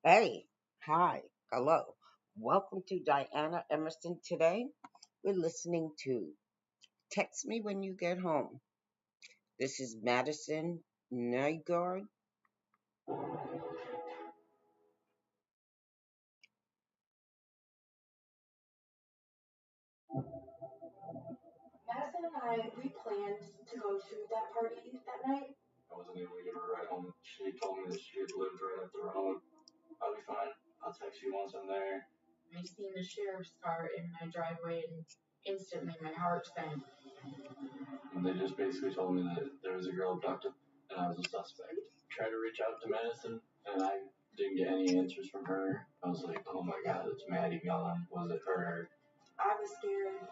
Hey, hi, hello. Welcome to Diana Emerson today. We're listening to Text Me When You Get Home. This is Madison Nygard. Madison and we planned to go to that party that night. I wasn't able to get her a ride home. She told me that she had lived right up the road. I'll be fine. I'll text you once I'm there. I seen the sheriff's car in my driveway and instantly my heart sank. And they just basically told me that there was a girl abducted and I was a suspect. Tried to reach out to Madison and I didn't get any answers from her. I was like, oh my god, it's Maddie gone. Was it her? I was scared.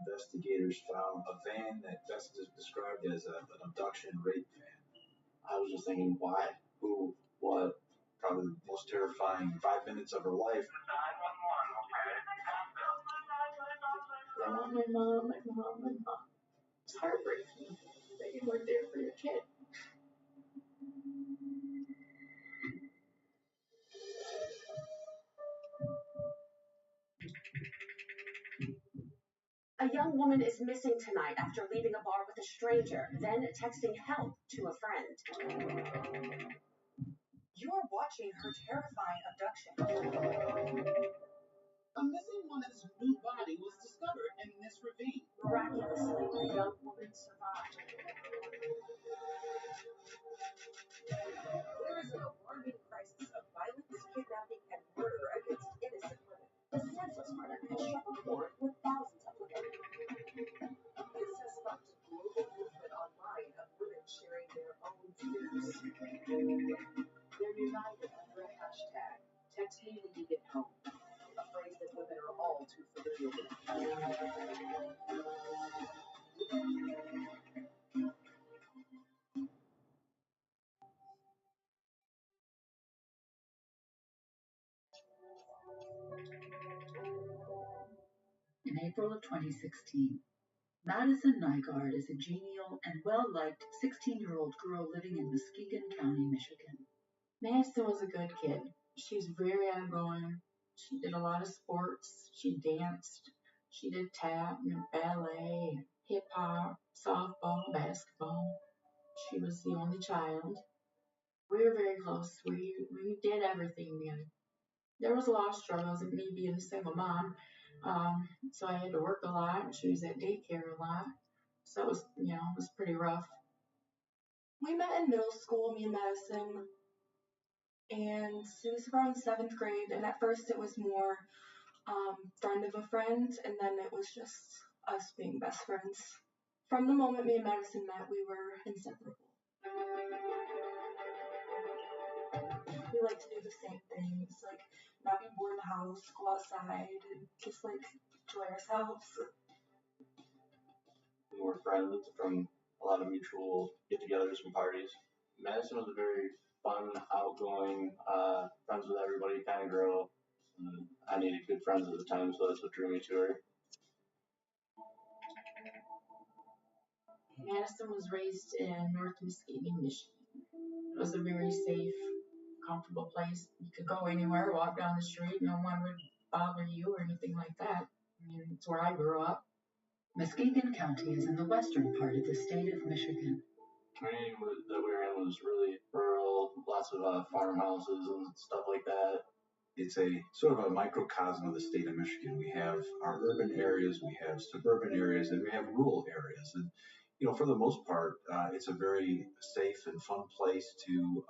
Investigators found a van that Vesta described as an abduction rape van. I was just thinking, why? Who? What? Probably the most terrifying 5 minutes of her life. I want my mom, my mom, my mom. It's heartbreaking that you weren't there for your kid. A young woman is missing tonight after leaving a bar with a stranger, then texting help to a friend. You are watching her terrifying abduction. A missing woman's new body was discovered in this ravine. Miraculously, the young woman survived. There is an alarming crisis of violence, kidnapping, and murder against innocent women. The senseless murder has struck a chord with thousands of women. This has sparked a global movement online of women sharing their own fears. They're united under a hashtag, text me when you get home, a phrase that women are all too familiar with. In April of 2016, Madison Nygard is a genial and well-liked 16-year-old girl living in Muskegon County, Michigan. Madison was a good kid. She was very outgoing. She did a lot of sports. She danced. She did tap and ballet, hip hop, softball, basketball. She was the only child. We were very close. We did everything together. There was a lot of struggles of me being a single mom. So I had to work a lot. She was at daycare a lot. So it was pretty rough. We met in middle school, me and Madison, and it was around seventh grade. And at first it was more friend of a friend, and then it was just us being best friends. From the moment me and Madison met, we were inseparable. We like to do the same things, like not be bored in the house, go outside, and just like enjoy ourselves. We were friends from a lot of mutual get-togethers and parties. Madison was a very fun, outgoing, friends with everybody kind of girl. I needed good friends at the time, so that's what drew me to her. Madison was raised in North Muskegon, Michigan. It was a very safe, comfortable place. You could go anywhere, walk down the street, no one would bother you or anything like that. I mean, it's where I grew up. Muskegon County is in the western part of the state of Michigan. The community that we were in was really rural, lots of farmhouses and stuff like that. It's a sort of a microcosm of the state of Michigan. We have our urban areas, we have suburban areas, and we have rural areas. And, for the most part, it's a very safe and fun place to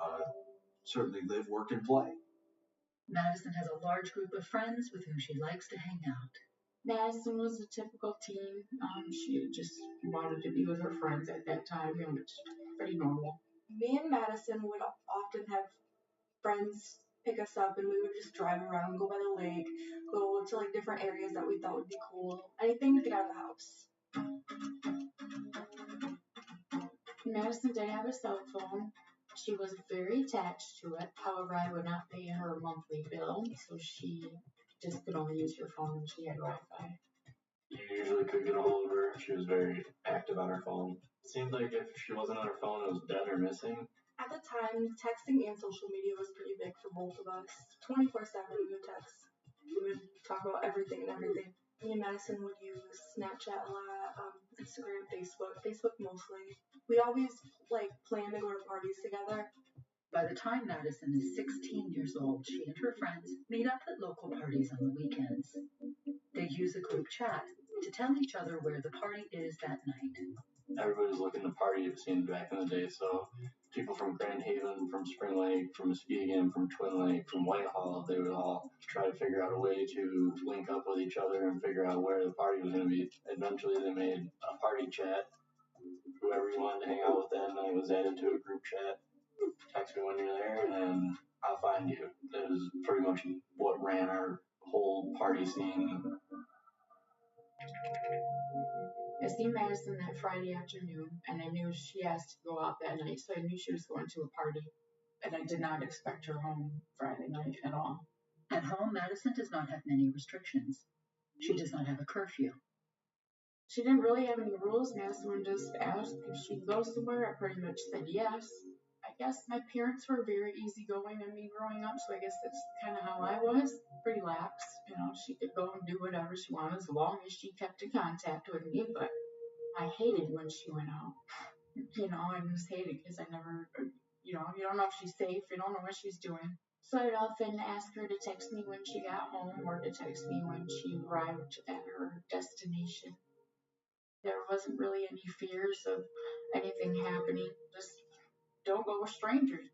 certainly live, work, and play. Madison has a large group of friends with whom she likes to hang out. Madison was a typical teen. She just wanted to be with her friends at that time. It's pretty normal. Me and Madison would often have friends pick us up, and we would just drive around, go by the lake, go to like different areas that we thought would be cool. Anything to get out of the house. Madison did have a cell phone. She was very attached to it. However, I would not pay her a monthly bill, so she just could only use her phone when she had Wi-Fi. You usually could get a hold of her. She was very active on her phone. It seemed like if she wasn't on her phone, it was dead or missing. At the time, texting and social media was pretty big for both of us. 24/7 we would text. We would talk about everything and everything. Me and Madison would use Snapchat a lot, Instagram, Facebook mostly. We always plan to go to parties together. By the time Madison is 16 years old, she and her friends meet up at local parties on the weekends. They use a group chat to tell each other where the party is that night. Everybody's looking to party, it seemed back in the day, so people from Grand Haven, from Spring Lake, from Muskegon, from Twin Lake, from Whitehall, they would all try to figure out a way to link up with each other and figure out where the party was going to be. Eventually they made a party chat. Whoever you wanted to hang out with that night was added to a group chat. Text me when you're there and I'll find you. That was pretty much what ran our whole party scene. I seen Madison that Friday afternoon, and I knew she asked to go out that night, so I knew she was going to a party. And I did not expect her home Friday night at all. At home, Madison does not have many restrictions. She does not have a curfew. She didn't really have any rules. Madison just asked if she'd go somewhere. I pretty much said yes. I guess my parents were very easygoing on me growing up, so I guess that's kind of how I was. Pretty lax. She could go and do whatever she wanted as long as she kept in contact with me, but I hated when she went out. I just hated because I never, you don't know if she's safe, you don't know what she's doing. So I'd often ask her to text me when she got home or to text me when she arrived at her destination. There wasn't really any fears of anything happening. Just don't go with strangers.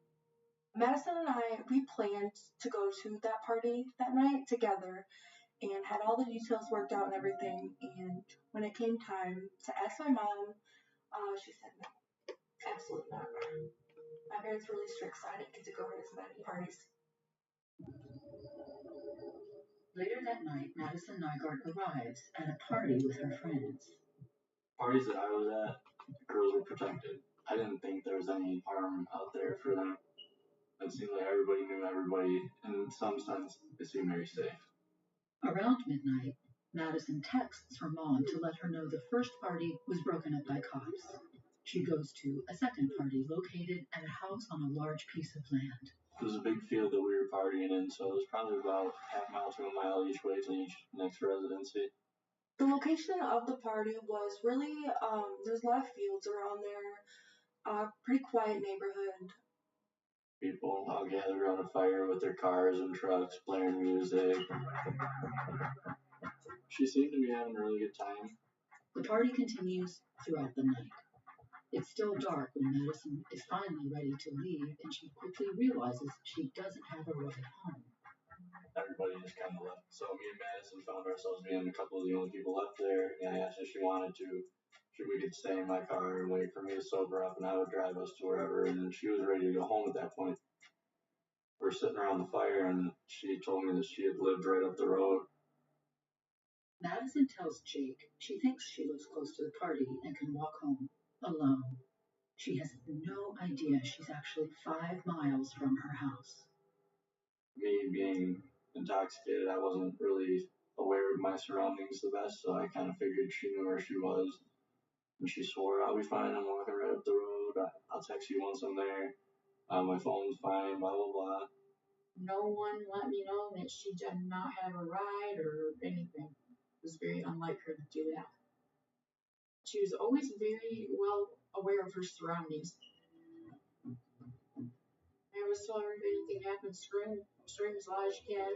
Madison and I, we planned to go to that party that night together and had all the details worked out and everything. And when it came time to ask my mom, she said no, absolutely not. My parents were really strict, so I didn't get to go to as many parties. Later that night, Madison Nygard arrives at a party with her friends. Parties that I was at, girls were protected. I didn't think there was any harm out there for them. It seemed like everybody knew everybody. In some sense, it seemed very safe. Around midnight, Madison texts her mom to let her know the first party was broken up by cops. She goes to a second party located at a house on a large piece of land. It was a big field that we were partying in, so it was probably about half a mile to a mile each way to each next residency. The location of the party was really, there's a lot of fields around there, pretty quiet neighborhood. People all gathered around a fire with their cars and trucks, blaring music. She seemed to be having a really good time. The party continues throughout the night. It's still dark when Madison is finally ready to leave, and she quickly realizes she doesn't have a ride home. Everybody just kind of left. So me and Madison found ourselves being a couple of the only people left there, and I asked if she wanted to, we could stay in my car and wait for me to sober up, and I would drive us to wherever, and she was ready to go home at that point. We were sitting around the fire, and she told me that she had lived right up the road. Madison tells Jake she thinks she lives close to the party and can walk home alone. She has no idea she's actually 5 miles from her house. Me being intoxicated, I wasn't really aware of my surroundings the best, so I kind of figured she knew where she was. And she swore, I'll be fine, I'm walking right up the road, I'll text you once I'm there, my phone's fine, blah, blah, blah. No one let me know that she did not have a ride or anything. It was very unlike her to do that. She was always very well aware of her surroundings. I always told her if anything happens, scream as loud as you can.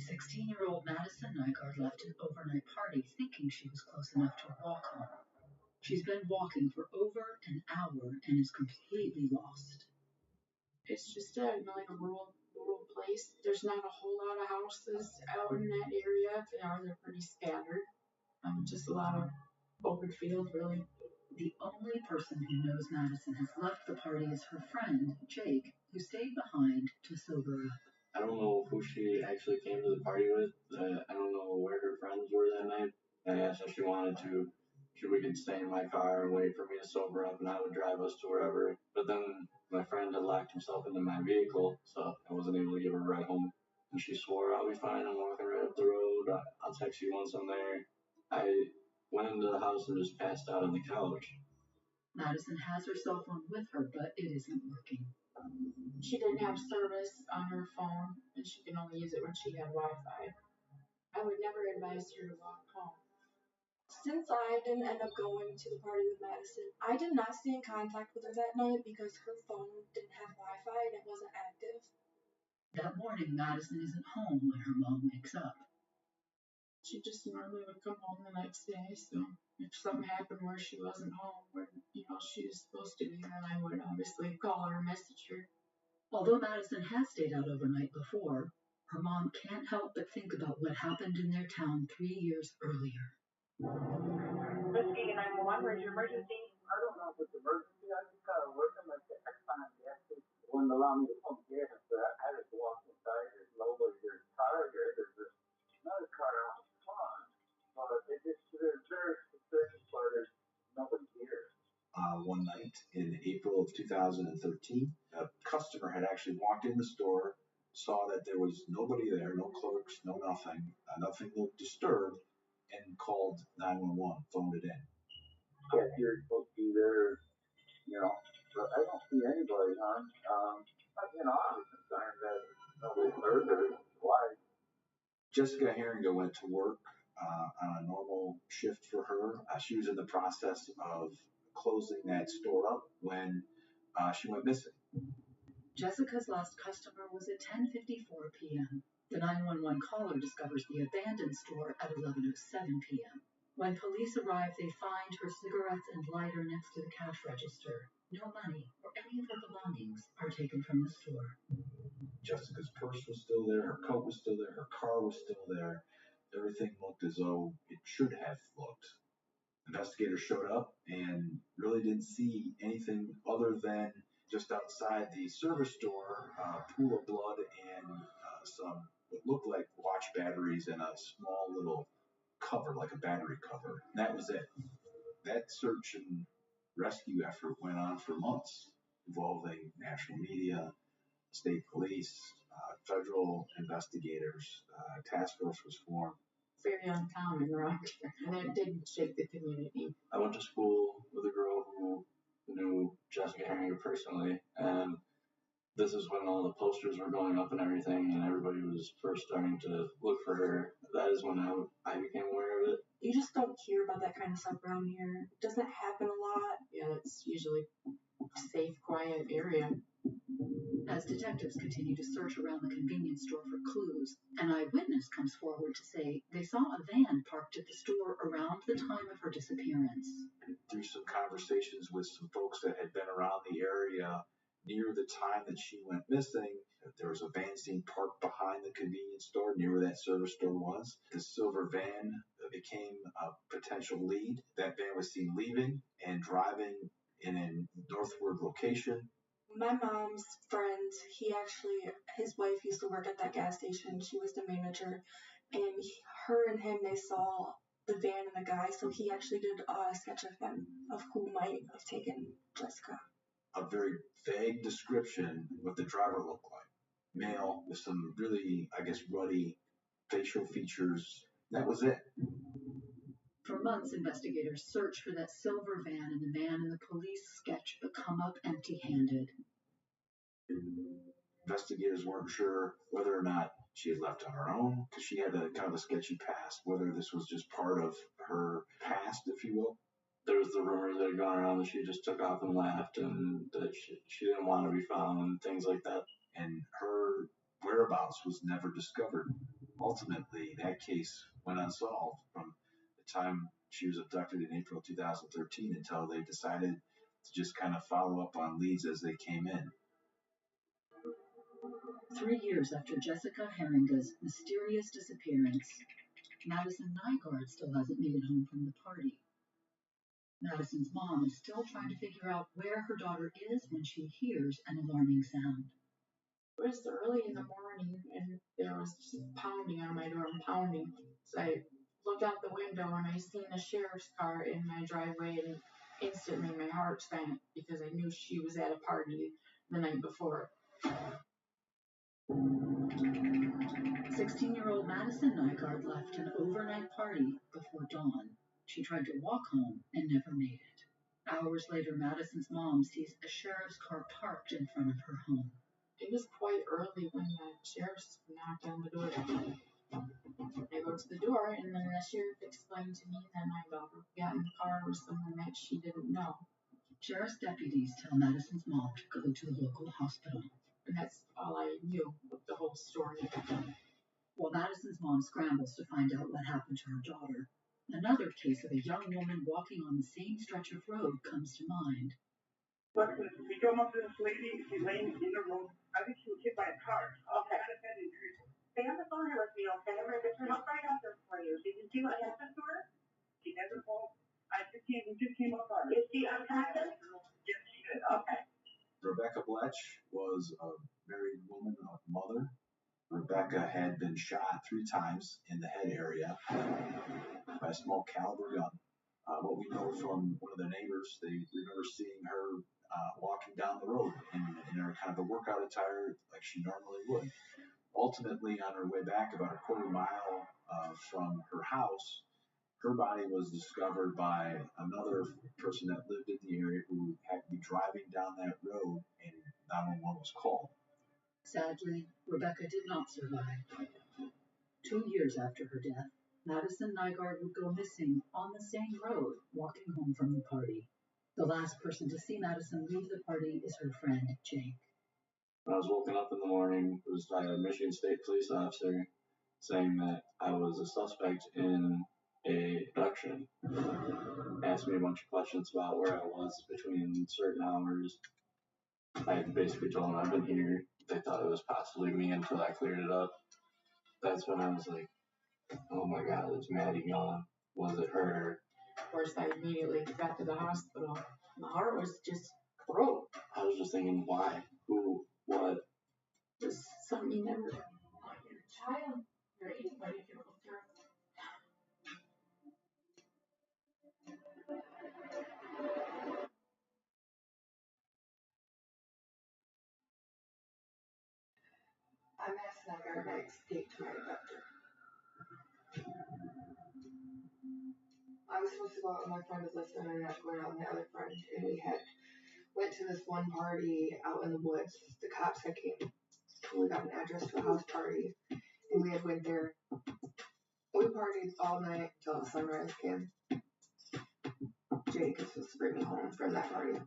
16-year-old Madison Nygard left an overnight party thinking she was close enough to walk home. She's been walking for over an hour and is completely lost. It's just like a rural place. There's not a whole lot of houses out in that area. If they are, they're pretty scattered. Just a lot of open field, really. The only person who knows Madison has left the party is her friend, Jake, who stayed behind to sober up. I don't know who she actually came to the party with. I don't know where her friends were that night. I asked if she wanted to. We could stay in my car and wait for me to sober up, and I would drive us to wherever. But then my friend had locked himself into my vehicle, so I wasn't able to give her a ride home. And she swore, I'll be fine, I'm walking right up the road, I'll text you once I'm there. Went into the house and just passed out on the couch. Madison has her cell phone with her, but it isn't working. She didn't have service on her phone, and she can only use it when she had Wi-Fi. I would never advise her to walk home. Since I didn't end up going to the party with Madison, I did not stay in contact with her that night because her phone didn't have Wi-Fi and it wasn't active. That morning, Madison isn't home when her mom wakes up. She just normally would come home the next day, so if something happened where she wasn't home, where, she was supposed to be, then I would obviously call her or message her. Although Madison has stayed out overnight before, her mom can't help but think about what happened in their town 3 years earlier. Risky 911, where's your emergency? I don't know if it's emergency. I just got to work on my next time. They wouldn't allow me to pump gas, so I had to walk inside. There's nobody. There's a car there. There's another car out front. But there's very specific where there's nobody here. One night in April of 2013, a customer had actually walked in the store, saw that there was nobody there, no clerks, no nothing, nothing looked disturbed, and called 911, phoned it in. Yeah, you're supposed to be there, but I don't see anybody, huh? I was concerned that nobody heard it. Why? Jessica Herringa went to work on a normal shift for her. She was in the process of closing that store up when she went missing. Jessica's last customer was at 10:54 p.m. The 911 caller discovers the abandoned store at 11:07 p.m. When police arrive, they find her cigarettes and lighter next to the cash register. No money or any of her belongings are taken from the store. Jessica's purse was still there, her coat was still there, her car was still there. Everything looked as though it should have looked. Investigators showed up and really didn't see anything other than just outside the service store, a pool of blood and some what looked like watch batteries and a small little cover, like a battery cover. And that was it. That search and rescue effort went on for months, involving national media, state police, federal investigators. A task force was formed. Very uncommon around here, and it did shake the community. I went to school with a girl who knew Jessica Herringa personally, and this is when all the posters were going up and everything, and everybody was first starting to look for her. That is when I became aware of it. You just don't hear about that kind of stuff around here. It doesn't happen a lot. Yeah, it's usually a safe, quiet area. As detectives continue to search around the convenience store for clues, an eyewitness comes forward to say they saw a van parked at the store around the time of her disappearance. Through some conversations with some folks that had been around the area near the time that she went missing, there was a van seen parked behind the convenience store near where that service store was. The silver van became a potential lead. That van was seen leaving and driving in a northward location. My mom's friend, his wife used to work at that gas station. She was the manager, and her and him, they saw the van and the guy, so he actually did a sketch of them, of who might have taken Jessica. A very vague description of what the driver looked like. Male with some really, ruddy facial features. That was it. For months, investigators searched for that silver van and the man in the police sketch, but come up empty-handed. Investigators weren't sure whether or not she had left on her own, because she had a kind of a sketchy past, whether this was just part of her past, if you will. There was the rumors that had gone around that she just took off and left, and that she didn't want to be found, and things like that. And her whereabouts was never discovered. Ultimately, that case went unsolved from the time she was abducted in April 2013 until they decided to just kind of follow up on leads as they came in. 3 years after Jessica Herringa's mysterious disappearance, Madison Nygard still hasn't made it home from the party. Madison's mom is still trying to figure out where her daughter is when she hears an alarming sound. It was early in the morning, and there was just pounding on my door, pounding. So I looked out the window, and I seen a sheriff's car in my driveway, and instantly my heart sank because I knew she was at a party the night before. 16-year-old Madison Nygard left an overnight party before dawn. She tried to walk home and never made it. Hours later, Madison's mom sees a sheriff's car parked in front of her home. It was quite early when the sheriff knocked on the door. I go to the door, and then the sheriff explained to me that my daughter got in the car with someone that she didn't know. Sheriff's deputies tell Madison's mom to go to the local hospital. And that's all I knew of the whole story. While Madison's mom scrambles to find out what happened to her daughter, another case of a young woman walking on the same stretch of road comes to mind. But we drove up to this lady, she's laying in the road. I think she was hit by a car. Okay. Stay on the phone with me, okay? I'm going to turn upside down this for you. Did you see what happened to her? She never called. We just came up on her. Is she unconscious? Yes, she did. Okay. Rebecca Bletch was a married woman, a mother. Rebecca had been shot 3 times in the head area by a small caliber gun. What we know from one of the neighbors, they remember seeing her walking down the road in her kind of a workout attire like she normally would. Ultimately, on her way back about a quarter mile from her house, her body was discovered by another person that lived in the area who happened to be driving down that road, and 911 was called. Sadly, Rebecca did not survive. 2 years after her death, Madison Nygard would go missing on the same road, walking home from the party. The last person to see Madison leave the party is her friend, Jake. When I was woken up in the morning, it was by a Michigan State police officer saying that I was a suspect in a abduction. Asked me a bunch of questions about where I was between certain hours. I basically told them I've been here. They thought it was possibly me until I cleared it up. That's when I was like, oh my God, is Maddie gone? Was it her? Of course, I immediately got to the hospital. My heart was just broke. I was just thinking, why? Who? What? Just something you never want your child or anybody to go through. I'm Madison Nygard, and I escaped my abductor. I was supposed to go out with my friend Alyssa, and I ended up going out with my other friend, and we went to this one party out in the woods. The cops had came. We got an address to a house party, and we had went there. We partied all night until the sunrise came. Jake was supposed to bring me home from that party.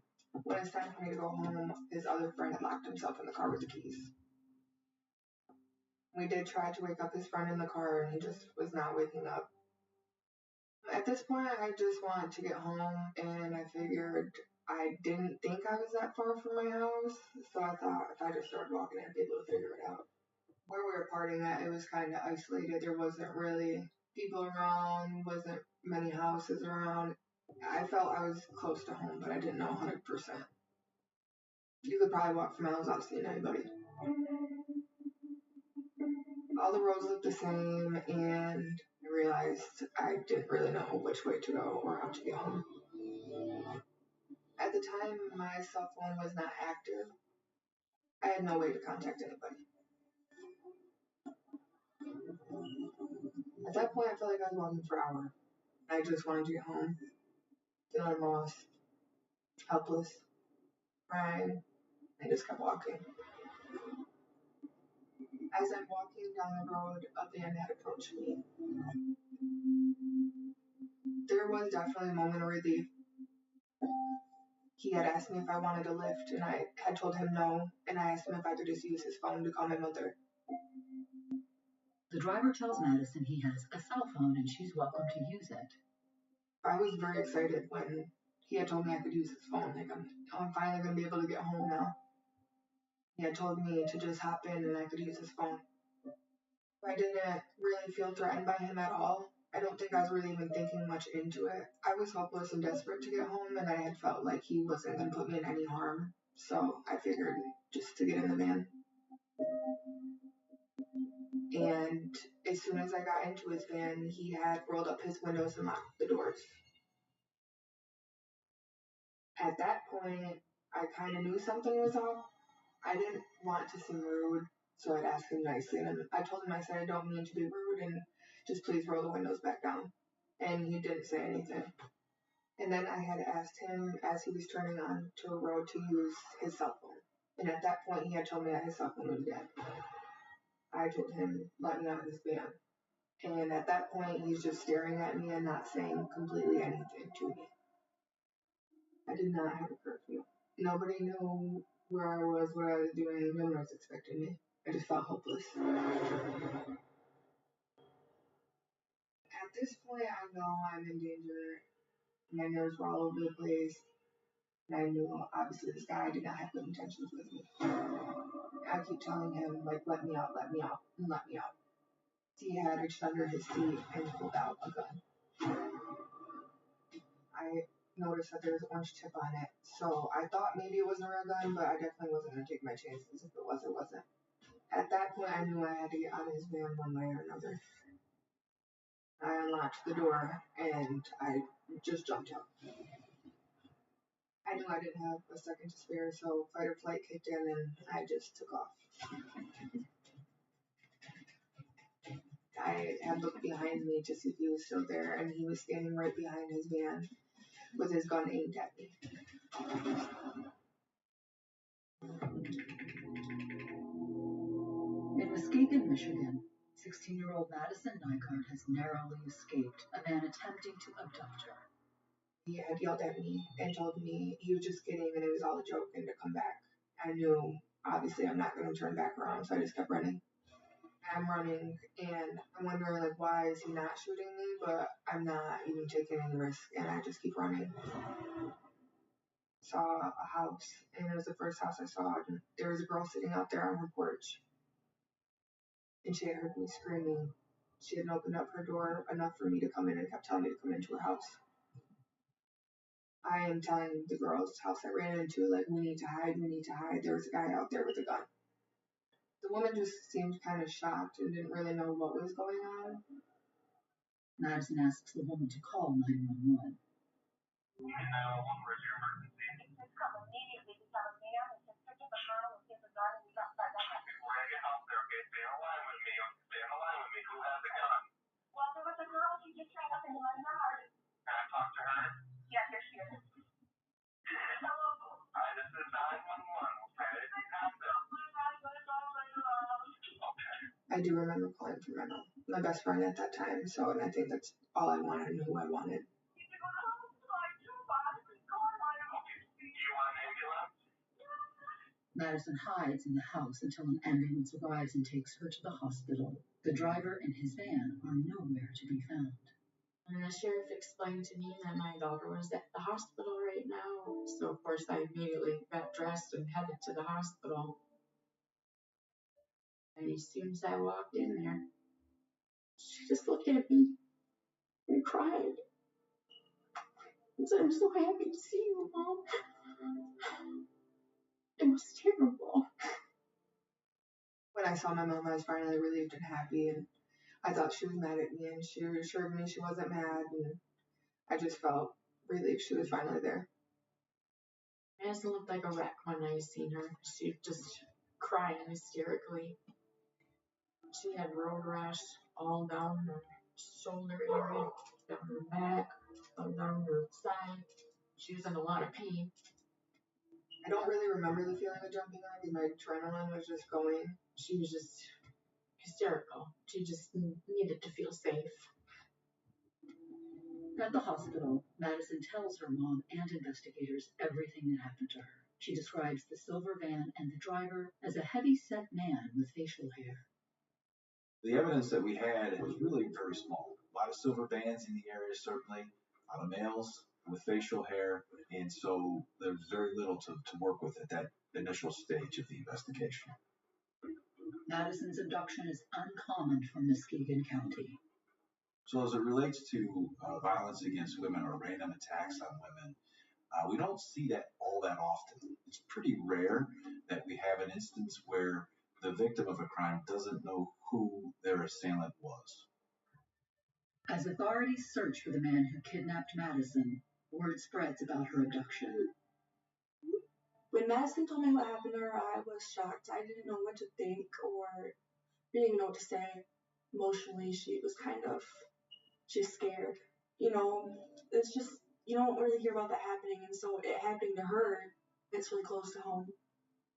When it's time for me to go home, his other friend had locked himself in the car with the keys. We did try to wake up his friend in the car, and he just was not waking up. At this point, I just wanted to get home, and I figured I didn't think I was that far from my house, so I thought if I just started walking, I'd be able to figure it out. Where we were partying at, it was kind of isolated. There wasn't really people around, wasn't many houses around. I felt I was close to home, but I didn't know 100%. You could probably walk for miles without seeing anybody. All the roads looked the same, and I realized I didn't really know which way to go or how to get home. At the time, my cell phone was not active. I had no way to contact anybody. At that point, I felt like I was walking for hours. I just wanted to get home, feeling lost, helpless, crying. I just kept walking. As I'm walking down the road, a van had approached me. There was definitely a moment of relief. He had asked me if I wanted a lift, and I had told him no, and I asked him if I could just use his phone to call my mother. The driver tells Madison he has a cell phone and she's welcome to use it. I was very excited when he had told me I could use his phone. Like, I'm finally going to be able to get home now. He had told me to just hop in and I could use his phone. I didn't really feel threatened by him at all. I don't think I was really even thinking much into it. I was hopeless and desperate to get home, and I had felt like he wasn't going to put me in any harm. So I figured just to get in the van. And as soon as I got into his van, he had rolled up his windows and locked the doors. At that point, I kind of knew something was off. I didn't want to seem rude, so I'd ask him nicely. And I told him, I said, I don't mean to be rude, and just please roll the windows back down. and he didn't say anything. And then I had asked him as he was turning on to a road to use his cell phone. And at that point, he had told me that his cell phone was dead. I told him, let me out of this van. And at that point, he's just staring at me and not saying completely anything to me. I did not have a curfew. Nobody knew where I was, what I was doing. No one was expecting me. I just felt hopeless. At this point, I know I'm in danger. My nerves were all over the place. And I knew, obviously, this guy did not have good intentions with me. I keep telling him, like, let me out, and let me out. He had reached under his seat and pulled out a gun. I noticed that there was an orange tip on it, so I thought maybe it wasn't a real gun, but I definitely wasn't going to take my chances. If it was, it wasn't. At that point, I knew I had to get out of his van one way or another. I unlocked the door, and I just jumped out. I knew I didn't have a second to spare, so fight or flight kicked in, and I just took off. I had looked behind me to see if he was still there, and he was standing right behind his van with his gun aimed at me. In Muskegon, Michigan, 16-year-old Madison Nygard has narrowly escaped a man attempting to abduct her. He had yelled at me and told me he was just kidding and it was all a joke and to come back. I knew, obviously, I'm not going to turn back around, so I just kept running. I'm running, and I'm wondering, like, why is he not shooting me? But I'm not even taking any risk, and I just keep running. Saw a house, and it was the first house I saw. And there was a girl sitting out there on her porch, and she had heard me screaming. She hadn't opened up her door enough for me to come in and kept telling me to come into her house. I am telling the girl's house I ran into, like, we need to hide. There was a guy out there with a gun. The woman just seemed kind of shocked and didn't really know what was going on. Madison asks the woman to call 911. Where's your emergency? Just come immediately because a man is just sitting behind with his gun and he's outside the house. We're at your house there, okay? Stay on the line with me. Stay on the line with me. Who has the gun? Well, there was a girl. She just ran up into my yard. Can I talk to her? Yeah, here she is. Hello. Hi, this is 911, okay? I do remember calling for my best friend at that time, so and I think that's all I wanted and who I wanted. Madison hides in the house until an ambulance arrives and takes her to the hospital. The driver and his van are nowhere to be found. And the sheriff explained to me that my daughter was at the hospital right now, so of course I immediately got dressed and headed to the hospital. And as soon as I walked in there, she just looked at me and cried. And said, I'm so happy to see you, Mom. It was terrible. When I saw my mom, I was finally relieved and happy, and I thought she was mad at me, and she reassured me she wasn't mad, and I just felt relieved she was finally there. Madison looked like a wreck when I seen her. She just crying hysterically. She had road rash all down her shoulder area, down her back, all down her side. She was in a lot of pain. I don't really remember the feeling of jumping on because my adrenaline was just going. She was just hysterical. She just needed to feel safe. At the hospital, Madison tells her mom and investigators everything that happened to her. She describes the silver van and the driver as a heavy-set man with facial hair. The evidence that we had was really very small. A lot of silver vans in the area, certainly. A lot of males with facial hair. And so there's very little to work with at that initial stage of the investigation. Madison's abduction is uncommon for Muskegon County. So as it relates to violence against women or random attacks on women, we don't see that all that often. It's pretty rare that we have an instance where the victim of a crime doesn't know who their assailant was. As authorities search for the man who kidnapped Madison, word spreads about her abduction. When Madison told me what happened to her, I was shocked. I didn't know what to think or didn't even know what to say. Emotionally, she was scared. you know, it's just, you don't really hear about that happening. And so it happening to her, it's really close to home.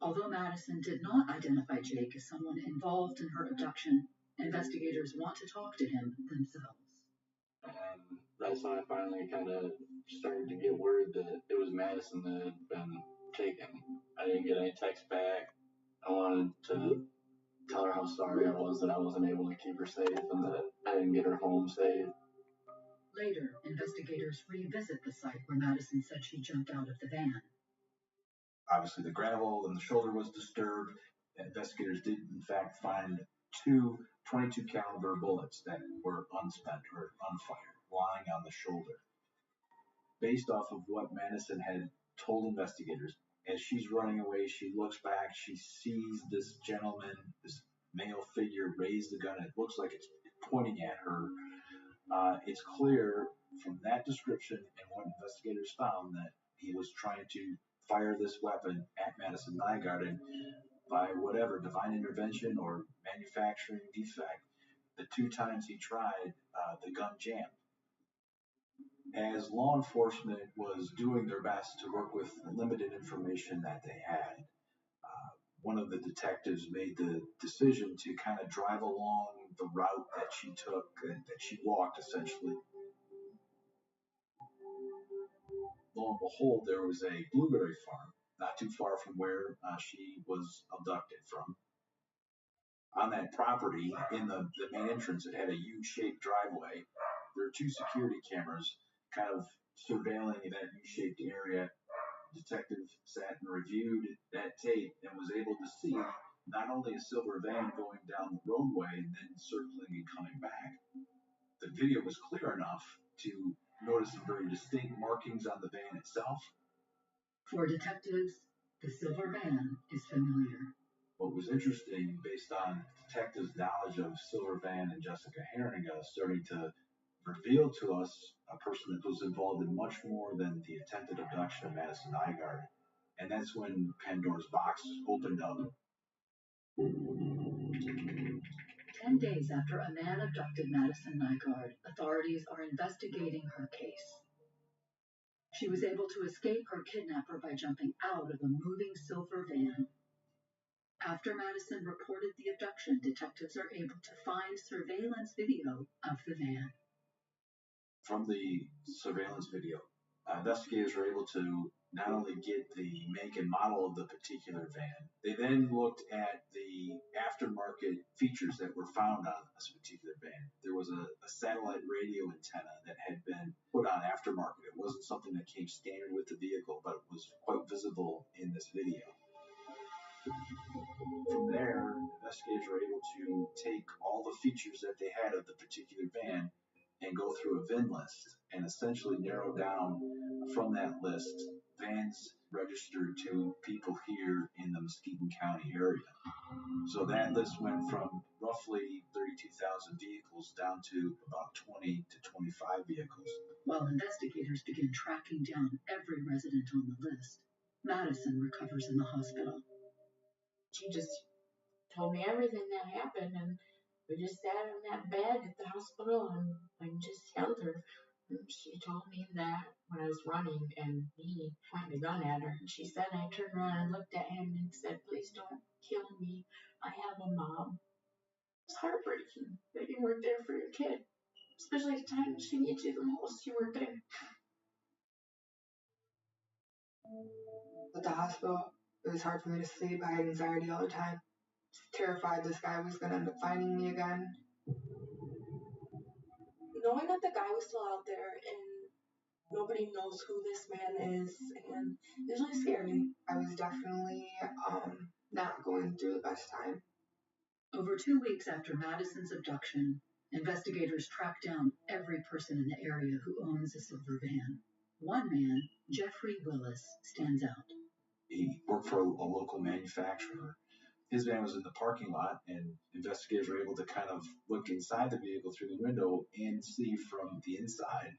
Although Madison did not identify Jake as someone involved in her abduction, investigators want to talk to him themselves. And that's when I finally kind of started to get word that it was Madison that had been taken. I didn't get any text back. I wanted to tell her how sorry I was that I wasn't able to keep her safe and that I didn't get her home safe. Later, investigators revisit the site where Madison said she jumped out of the van. Obviously, the gravel and the shoulder was disturbed. Investigators did, in fact, find two 22 caliber bullets that were unspent or unfired, lying on the shoulder. Based off of what Madison had told investigators, as she's running away, she looks back, she sees this gentleman, this male figure, raise the gun. It looks like it's pointing at her. It's clear from that description and what investigators found that he was trying to fire this weapon at Madison Nygard, and by whatever divine intervention or manufacturing defect, the two times he tried, the gun jammed. As law enforcement was doing their best to work with the limited information that they had, one of the detectives made the decision to kind of drive along the route that she took, that she walked essentially. Lo and behold, there was a blueberry farm not too far from where she was abducted from. On that property, in the main entrance, it had a U-shaped driveway. There were two security cameras kind of surveilling that U-shaped area. The detective sat and reviewed that tape and was able to see not only a silver van going down the roadway and then circling and coming back. The video was clear enough to notice some very distinct markings on the van itself. For detectives, the silver van is familiar. What was interesting, based on detectives' knowledge of Silver Van and Jessica Herringa, starting to reveal to us a person that was involved in much more than the attempted abduction of Madison Nygard. And that's when Pandora's box opened up. 10 days after a man abducted Madison Nygard, authorities are investigating her case. She was able to escape her kidnapper by jumping out of a moving silver van. After Madison reported the abduction, detectives are able to find surveillance video of the van. From the surveillance video, investigators were able to not only get the make and model of the particular van, they then looked at the aftermarket features that were found on this particular van. There was a satellite radio antenna that had been put on aftermarket. It wasn't something that came standard with the vehicle, but it was quite visible in this video. From there, investigators were able to take all the features that they had of the particular van and go through a VIN list and essentially narrow down from that list vans registered to people here in the Muskegon County area. So that list went from roughly 32,000 vehicles down to about 20 to 25 vehicles. While investigators begin tracking down every resident on the list, Madison recovers in the hospital. She just told me everything that happened, and we just sat in that bed at the hospital and I just held her. And she told me that when I was running and he pointed a gun at her, and she said, I turned around and looked at him and said, please don't kill me. I have a mom. It's heartbreaking that you weren't there for your kid, especially at the time she needs you the most. You weren't there. At the hospital, it was hard for me to sleep. I had anxiety all the time. Terrified this guy was going to end up finding me again. Knowing that the guy was still out there and nobody knows who this man is, and it was really scary. I was definitely not going through the best time. Over 2 weeks after Madison's abduction, investigators track down every person in the area who owns a silver van. One man, Jeffrey Willis, stands out. He worked for a local manufacturer. His van was in the parking lot, and investigators were able to kind of look inside the vehicle through the window and see from the inside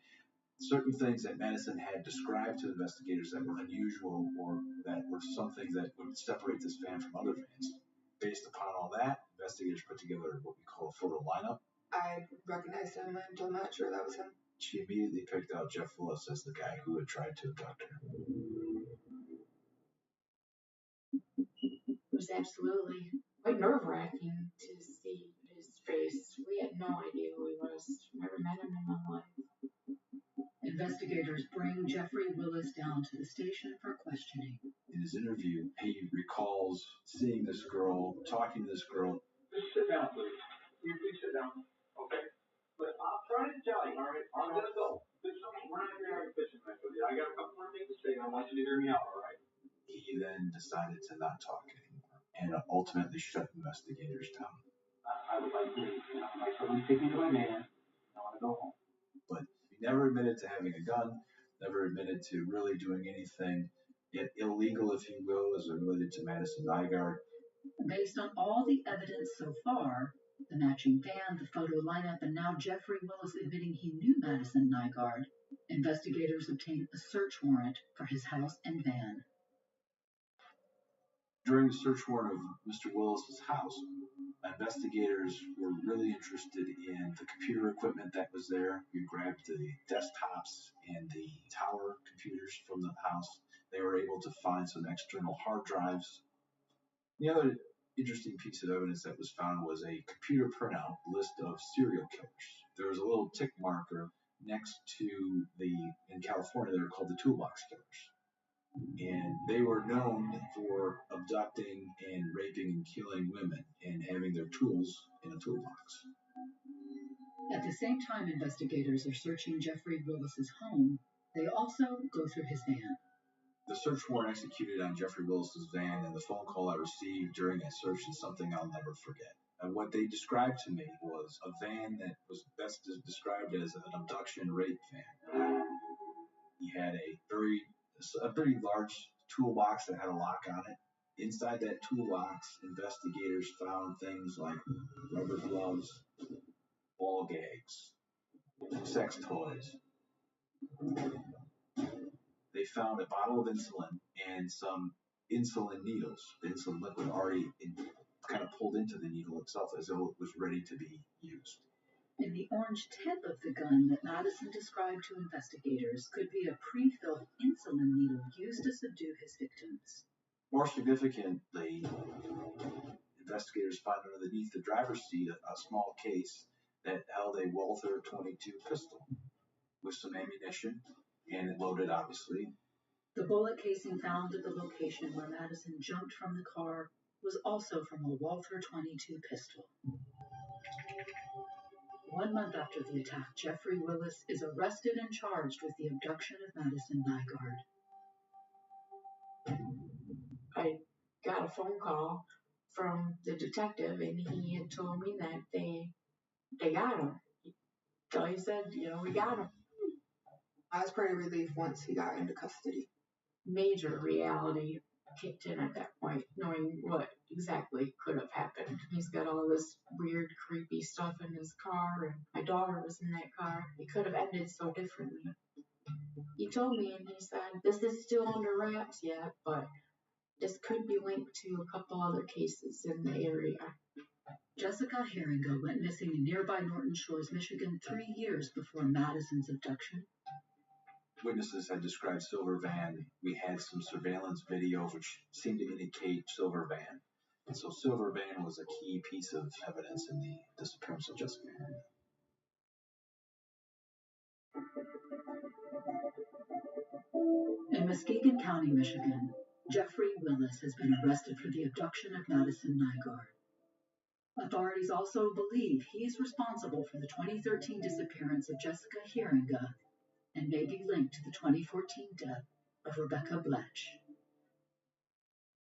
certain things that Madison had described to investigators that were unusual or that were something that would separate this van from other vans. Based upon all that, investigators put together what we call a photo lineup. I recognized him and I'm not sure that was him. She immediately picked out Jeff Willis as the guy who had tried to abduct her. It was absolutely quite nerve-wracking to see his face. We had no idea who he was. Never met him in my life. Investigators bring Jeffrey Willis down to the station for questioning. In his interview, he recalls seeing this girl, talking to this girl. Just sit down, please. Please sit down. Okay? But I'll try to tell you, all right? Let's go. We're not here having a fishing match with you. I got a couple more things to say, and I want you to hear me out, all right? He then decided to not talk anymore and ultimately shut investigators down. I would like to, someone take me to my man. I want to go home. But he never admitted to having a gun, never admitted to really doing anything illegal, if you will, as it related to Madison Nygard. Based on all the evidence so far, the matching van, the photo lineup, and now Jeffrey Willis admitting he knew Madison Nygard, investigators obtained a search warrant for his house and van. During the search warrant of Mr. Willis's house, investigators were really interested in the computer equipment that was there. We grabbed the desktops and the tower computers from the house. They were able to find some external hard drives. The other interesting piece of evidence that was found was a computer printout list of serial killers. There was a little tick marker next to in California, they were called the toolbox killers. And they were known for abducting and raping and killing women and having their tools in a toolbox. At the same time investigators are searching Jeffrey Willis's home, they also go through his van. The search warrant executed on Jeffrey Willis's van and the phone call I received during that search is something I'll never forget. And what they described to me was a van that was best described as an abduction rape van. He had a pretty large toolbox that had a lock on it. Inside that toolbox, investigators found things like rubber gloves, ball gags, sex toys. They found a bottle of insulin and some insulin needles, the insulin liquid already kind of pulled into the needle itself as though it was ready to be used. And the orange tip of the gun that Madison described to investigators could be a pre-filled insulin needle used to subdue his victims. More significantly, investigators found underneath the driver's seat a small case that held a Walther .22 pistol with some ammunition, and it loaded, obviously. The bullet casing found at the location where Madison jumped from the car was also from a Walther .22 pistol. 1 month after the attack, Jeffrey Willis is arrested and charged with the abduction of Madison Nygard. I got a phone call from the detective, and he had told me that they got him. So he said, we got him. I was pretty relieved once he got into custody. Major reality kicked in at that point, knowing what exactly could have happened. He's got all this weird, creepy stuff in his car, and my daughter was in that car. It could have ended so differently. He told me, and he said, this is still under wraps yet, but this could be linked to a couple other cases in the area. Jessica Herringa went missing in nearby Norton Shores, Michigan 3 years before Madison's abduction. Witnesses had described Silver Van. We had some surveillance video which seemed to indicate Silver Van. And so Silver Van was a key piece of evidence in the disappearance of Jessica Herringa. In Muskegon County, Michigan, Jeffrey Willis has been arrested for the abduction of Madison Nygard. Authorities also believe he is responsible for the 2013 disappearance of Jessica Herringa and may be linked to the 2014 death of Rebecca Bletch.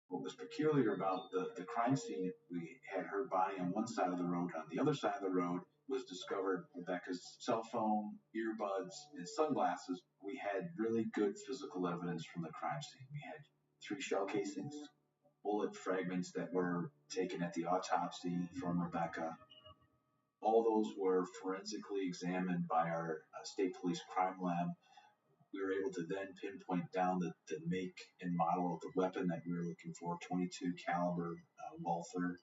What was peculiar about the crime scene, we had her body on one side of the road. On the other side of the road was discovered Rebecca's cell phone, earbuds, and sunglasses. We had really good physical evidence from the crime scene. We had 3 shell casings, bullet fragments that were taken at the autopsy from Rebecca. All those were forensically examined by our state police crime lab. We were able to then pinpoint down the make and model of the weapon that we were looking for, .22 caliber Walther.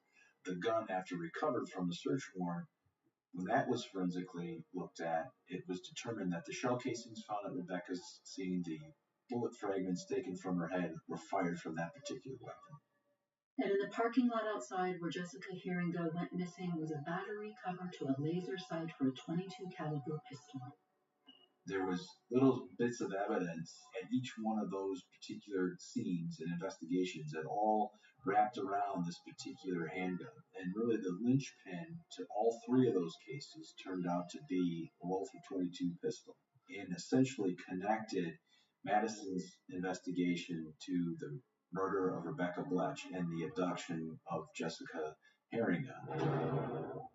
The gun, after recovered from the search warrant, When that was forensically looked at, it was determined that the shell casings found at Rebecca's scene, the bullet fragments taken from her head, were fired from that particular weapon. And in the parking lot outside where Jessica Herringa went missing was a battery cover to a laser sight for a .22 caliber pistol. There was little bits of evidence at each one of those particular scenes and investigations that all wrapped around this particular handgun. And really the linchpin to all three of those cases turned out to be a Walther .22 pistol and essentially connected Madison's investigation to the murder of Rebecca Bletch and the abduction of Jessica Herringa.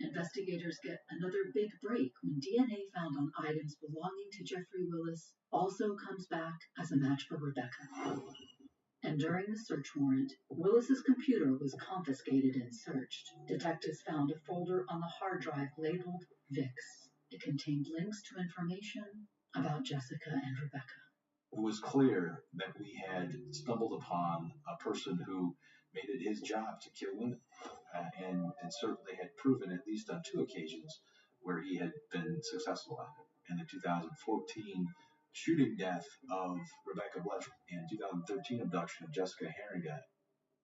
Investigators get another big break when DNA found on items belonging to Jeffrey Willis also comes back as a match for Rebecca. And during the search warrant, Willis's computer was confiscated and searched. Detectives found a folder on the hard drive labeled VIX. It contained links to information about Jessica and Rebecca. It was clear that we had stumbled upon a person who made it his job to kill women, and certainly had proven, at least on 2 occasions, where he had been successful at it. In the 2014 shooting death of Rebecca Bletch and 2013 abduction of Jessica Herringa,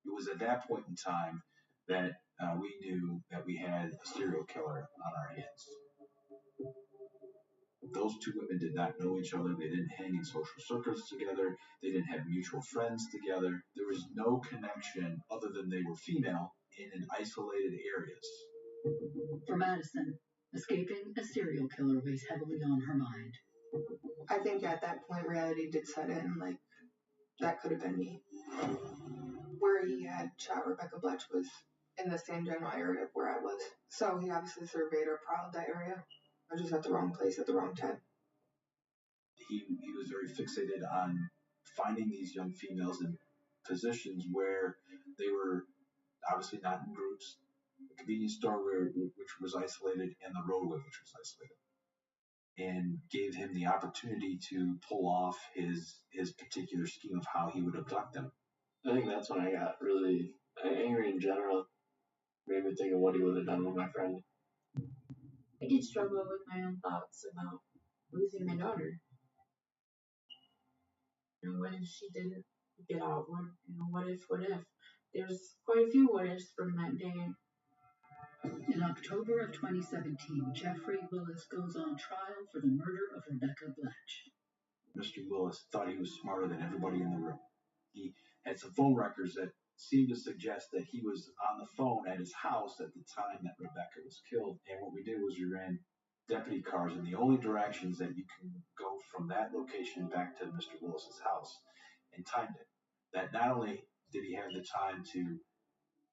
it was at that point in time that we knew that we had a serial killer on our hands. Those 2 women did not know each other. They didn't hang in social circles together. They didn't have mutual friends together. There was no connection other than they were female in isolated areas. For Madison, escaping a serial killer weighs heavily on her mind. I think at that point reality did set in, like, that could have been me. Where he had shot Rebecca Bletch was in the same general area where I was. So he obviously surveyed or prowled that area. I was just at the wrong place at the wrong time. He was very fixated on finding these young females in positions where they were obviously not in groups, the convenience store which was isolated, and the roadway which was isolated, and gave him the opportunity to pull off his particular scheme of how he would abduct them. I think that's when I got really angry in general. Made me think of what he would have done with my friend. I did struggle with my own thoughts about losing my daughter. And what if she didn't get out? What if? There's quite a few what ifs from that day. In October of 2017, Jeffrey Willis goes on trial for the murder of Rebecca Bletch. Mr. Willis thought he was smarter than everybody in the room. He had some phone records that seemed to suggest that he was on the phone at his house at the time that Rebecca was killed. And what we did was we ran deputy cars in the only directions that you can go from that location back to Mr. Willis's house, and timed it. That not only did he have the time to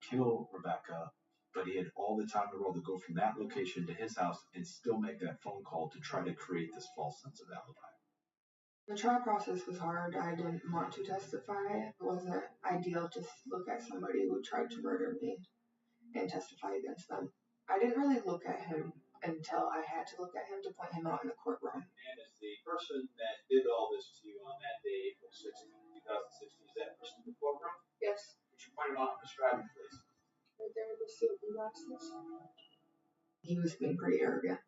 kill Rebecca, but he had all the time in the world to go from that location to his house and still make that phone call to try to create this false sense of alibi. The trial process was hard. I didn't want to testify. It wasn't ideal to look at somebody who tried to murder me and testify against them. I didn't really look at him until I had to look at him to point him out in the courtroom. And is the person that did all this to you on that day, April 16, 2016, is that person in the courtroom? Yes. Would you point him out and describe him, please? Right there with the suit and glasses. He was being pretty arrogant.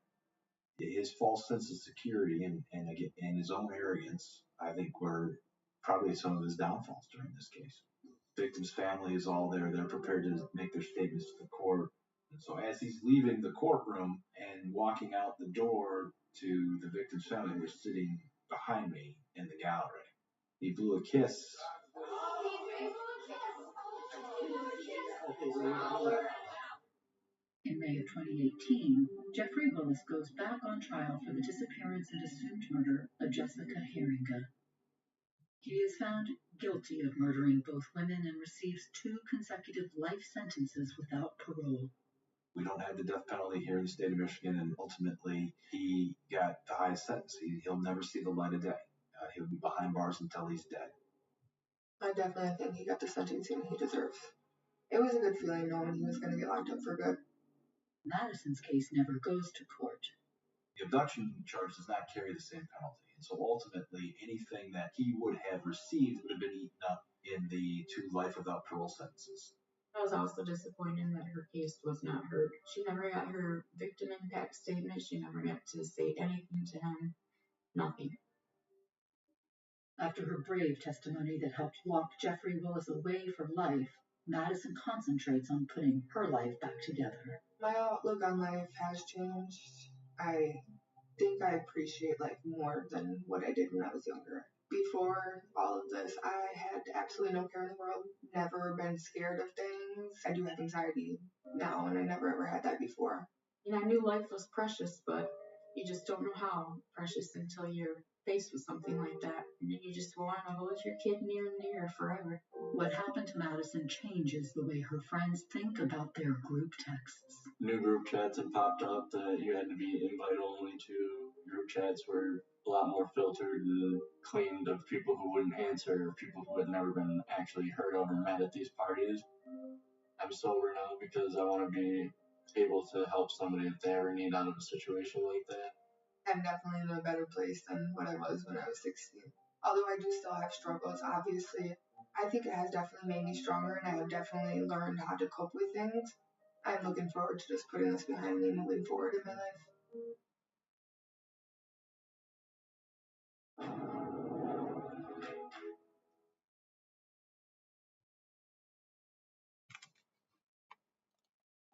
His false sense of security and his own arrogance, I think, were probably some of his downfalls during this case. The victim's family is all there. They're prepared to make their statements to the court. And so as he's leaving the courtroom and walking out the door to the victim's family, who was sitting behind me in the gallery, he blew a kiss. In May of 2018, Jeffrey Willis goes back on trial for the disappearance and assumed murder of Jessica Herringa. He is found guilty of murdering both women and receives 2 consecutive life sentences without parole. We don't have the death penalty here in the state of Michigan, and ultimately he got the highest sentence. He'll never see the light of day. He'll be behind bars until he's dead. I definitely think he got the sentencing he deserves. It was a good feeling knowing he was going to get locked up for good. Madison's case never goes to court. The abduction charge does not carry the same penalty, and so ultimately anything that he would have received would have been eaten up in the 2 life without parole sentences. I was also disappointed that her case was not heard. She never got her victim impact statement. She never got to say anything to him. Nothing. After her brave testimony that helped lock Jeffrey Willis away for life, Madison concentrates on putting her life back together. My outlook on life has changed. I think I appreciate life more than what I did when I was younger. Before all of this, I had absolutely no care in the world, never been scared of things. I do have anxiety now, and I never ever had that before. And I knew life was precious, but you just don't know how precious until you're faced with something like that. And then you just want to hold your kid near and dear forever. What happened to Madison changes the way her friends think about their group texts. New group chats had popped up that you had to be invite only to. Group chats were a lot more filtered and cleaned of people who wouldn't answer, people who had never been actually heard of or met at these parties. I'm sober now because I want to be able to help somebody if they ever need out of a situation like that. I'm definitely in a better place than what I was when I was 16. Although I do still have struggles, obviously, I think it has definitely made me stronger, and I have definitely learned how to cope with things. I'm looking forward to just putting this behind me and moving forward in my life.